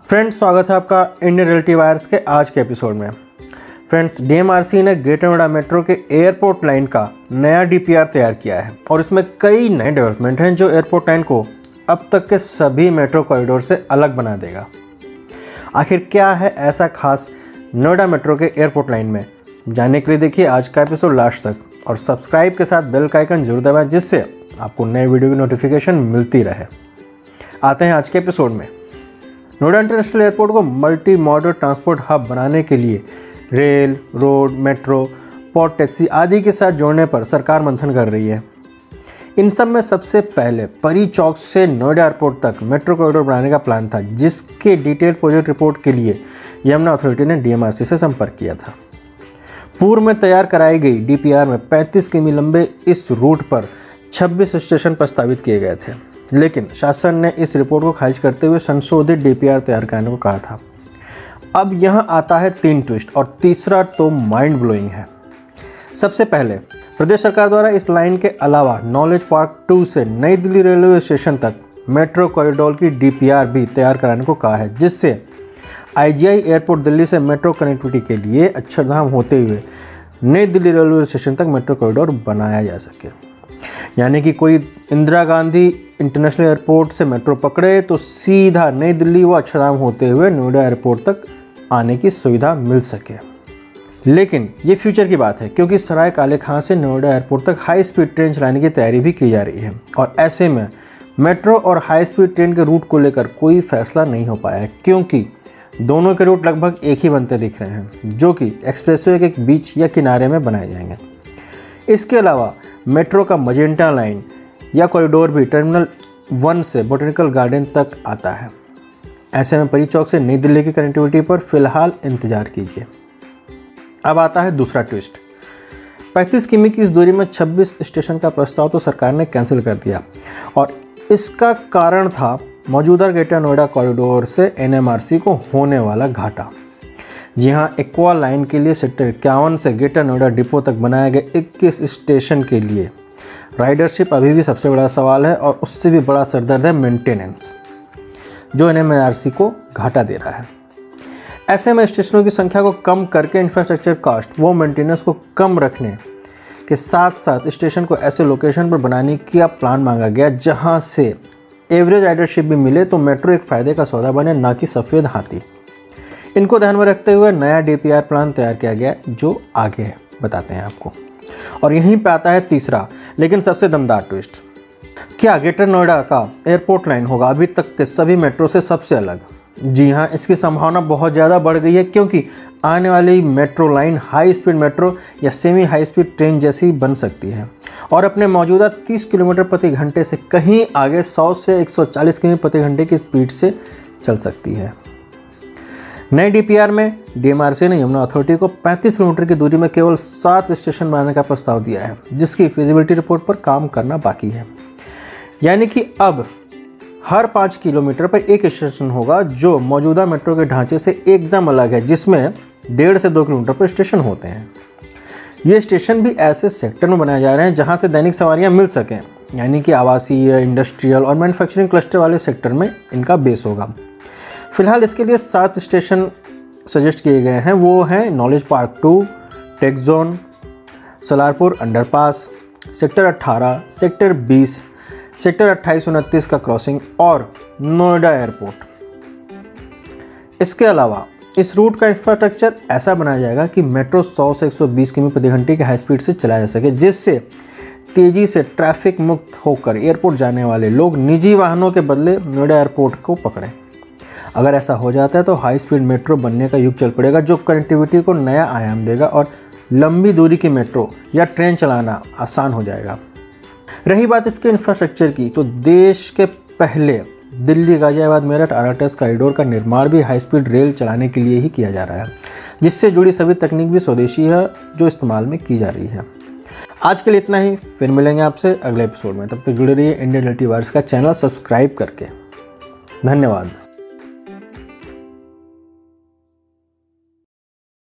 Friends, स्वागत है आपका इंडियन रियलिटी वायर्स के आज के एपिसोड में। फ्रेंड्स, डीएमआरसी ने ग्रेटर नोएडा मेट्रो के एयरपोर्ट लाइन का नया डीपीआर तैयार किया है और इसमें कई नए डेवलपमेंट हैं जो एयरपोर्ट लाइन को अब तक के सभी मेट्रो कॉरिडोर से अलग बना देगा। आखिर क्या है ऐसा खास नोएडा मेट्रो के एयरपोर्ट लाइन में, जानने के लिए देखिए आज का एपिसोड लास्ट तक और सब्सक्राइब के साथ बेल का आइकन जरूर दबाएं जिससे आपको नए वीडियो की नोटिफिकेशन मिलती रहे। आते हैं आज के एपिसोड में। नोएडा इंटरनेशनल एयरपोर्ट को मल्टी मॉडल ट्रांसपोर्ट हब बनाने के लिए rail, road, metro, port taxi आदि के साथ जोड़ने पर सरकार मंथन कर रही है। इन सब में सबसे पहले परी चौक से नोएडा एयरपोर्ट तक मेट्रो कॉरिडोर बनाने का प्लान था, जिसके डिटेल प्रोजेक्ट रिपोर्ट के लिए यमुना अथॉरिटी ने डीएमआरसी से संपर्क किया था। पूर्व में तैयार कराई गई डीपीआर में 35 किमी लंबे इस रूट पर 26 स्टेशन प्रस्तावित किए गए थे, लेकिन शासन ने इस रिपोर्ट को खारिज करते हुए संशोधित डीपीआर तैयार करने को कहा था। अब यहाँ आता है 3 ट्विस्ट और तीसरा तो माइंड ब्लोइंग है। सबसे पहले प्रदेश सरकार द्वारा इस लाइन के अलावा नॉलेज पार्क 2 से नई दिल्ली रेलवे स्टेशन तक मेट्रो कॉरिडोर की डीपीआर भी तैयार कराने को कहा है, जिससे आईजीआई एयरपोर्ट दिल्ली से मेट्रो कनेक्टिविटी के लिए अक्षरधाम होते हुए नई दिल्ली रेलवे स्टेशन तक मेट्रो कॉरिडोर बनाया जा सके। यानी कि कोई इंदिरा गांधी इंटरनेशनल एयरपोर्ट से मेट्रो पकड़े तो सीधा नई दिल्ली व अक्षरधाम होते हुए नोएडा एयरपोर्ट तक आने की सुविधा मिल सके। लेकिन ये फ्यूचर की बात है, क्योंकि सराय काले खां से नोएडा एयरपोर्ट तक हाई स्पीड ट्रेन चलाने की तैयारी भी की जा रही है और ऐसे में मेट्रो और हाई स्पीड ट्रेन के रूट को लेकर कोई फैसला नहीं हो पाया है, क्योंकि दोनों के रूट लगभग एक ही बनते दिख रहे हैं, जो कि एक्सप्रेसवे के बीच या किनारे में बनाए जाएंगे। इसके अलावा मेट्रो का मजेंटा लाइन या कॉरिडोर भी टर्मिनल 1 से बॉटनिकल गार्डन तक आता है। ऐसे में परी चौक से नई दिल्ली की कनेक्टिविटी पर फिलहाल इंतजार कीजिए। अब आता है दूसरा ट्विस्ट। 35 किमी की इस दूरी में 26 स्टेशन का प्रस्ताव तो सरकार ने कैंसिल कर दिया और इसका कारण था मौजूदा ग्रेटर नोएडा कॉरिडोर से एनएमआरसी को होने वाला घाटा। जी हाँ, एक्वा लाइन के लिए सेक्टर 51 से ग्रेटर नोएडा डिपो तक बनाए गए 21 स्टेशन के लिए राइडरशिप अभी भी सबसे बड़ा सवाल है और उससे भी बड़ा सरदर्द है मेंटेनेंस, जो एनएमआरसी को घाटा दे रहा है। ऐसे में स्टेशनों की संख्या को कम करके इंफ्रास्ट्रक्चर कॉस्ट वो मेंटेनेंस को कम रखने के साथ साथ स्टेशन को ऐसे लोकेशन पर बनाने का प्लान मांगा गया जहां से एवरेज राइडरशिप भी मिले, तो मेट्रो एक फ़ायदे का सौदा बने, ना कि सफ़ेद हाथी। इनको ध्यान में रखते हुए नया डीपीआर प्लान तैयार किया गया जो आगे बताते हैं आपको। और यहीं पे आता है तीसरा लेकिन सबसे दमदार ट्विस्ट। क्या ग्रेटर नोएडा का एयरपोर्ट लाइन होगा अभी तक के सभी मेट्रो से सबसे अलग? जी हाँ, इसकी संभावना बहुत ज़्यादा बढ़ गई है, क्योंकि आने वाली metro line high speed metro या सेमी हाई स्पीड ट्रेन जैसी बन सकती है और अपने मौजूदा 30 किलोमीटर प्रति घंटे से कहीं आगे 100 से 140 किलोमीटर प्रति घंटे की स्पीड से चल सकती है। नए डीपीआर में डीएमआरसी ने यमुना अथॉरिटी को 35 किलोमीटर की दूरी में केवल 7 स्टेशन बनाने का प्रस्ताव दिया है, जिसकी फिजिबिलिटी रिपोर्ट पर काम करना बाकी है। यानी कि अब हर 5 किलोमीटर पर एक स्टेशन होगा जो मौजूदा मेट्रो के ढांचे से एकदम अलग है, जिसमें 1.5 से 2 किलोमीटर पर स्टेशन होते हैं। ये स्टेशन भी ऐसे सेक्टर में बनाए जा रहे हैं जहां से दैनिक सवारियां मिल सकें, यानी कि आवासीय, इंडस्ट्रियल और मैन्युफैक्चरिंग क्लस्टर वाले सेक्टर में इनका बेस होगा। फिलहाल इसके लिए 7 स्टेशन सजेस्ट किए गए हैं। वो हैं knowledge park 2, take zone, Salarpur underpass, sector 18, sector 20, sector 28-29 का क्रॉसिंग और नोएडा एयरपोर्ट। इसके अलावा इस रूट का इंफ्रास्ट्रक्चर ऐसा बनाया जाएगा कि मेट्रो 100 से 120 किमी प्रति घंटे की हाई स्पीड से चलाया जा सके, जिससे तेज़ी से ट्रैफिक मुक्त होकर एयरपोर्ट जाने वाले लोग निजी वाहनों के बदले नोएडा एयरपोर्ट को पकड़ें। अगर ऐसा हो जाता है तो हाई स्पीड मेट्रो बनने का युग चल पड़ेगा, जो कनेक्टिविटी को नया आयाम देगा और लंबी दूरी की मेट्रो या ट्रेन चलाना आसान हो जाएगा। रही बात इसके इंफ्रास्ट्रक्चर की, तो देश के पहले दिल्ली गाजियाबाद मेरठ आरटीएस कॉरिडोर का निर्माण भी हाई स्पीड रेल चलाने के लिए ही किया जा रहा है, जिससे जुड़ी सभी तकनीक भी स्वदेशी है जो इस्तेमाल में की जा रही है। आज के लिए इतना ही, फिर मिलेंगे आपसे अगले एपिसोड में। तब तक जुड़े रहिए इंडियन रियलिटी वायर्स का चैनल सब्सक्राइब करके। धन्यवाद।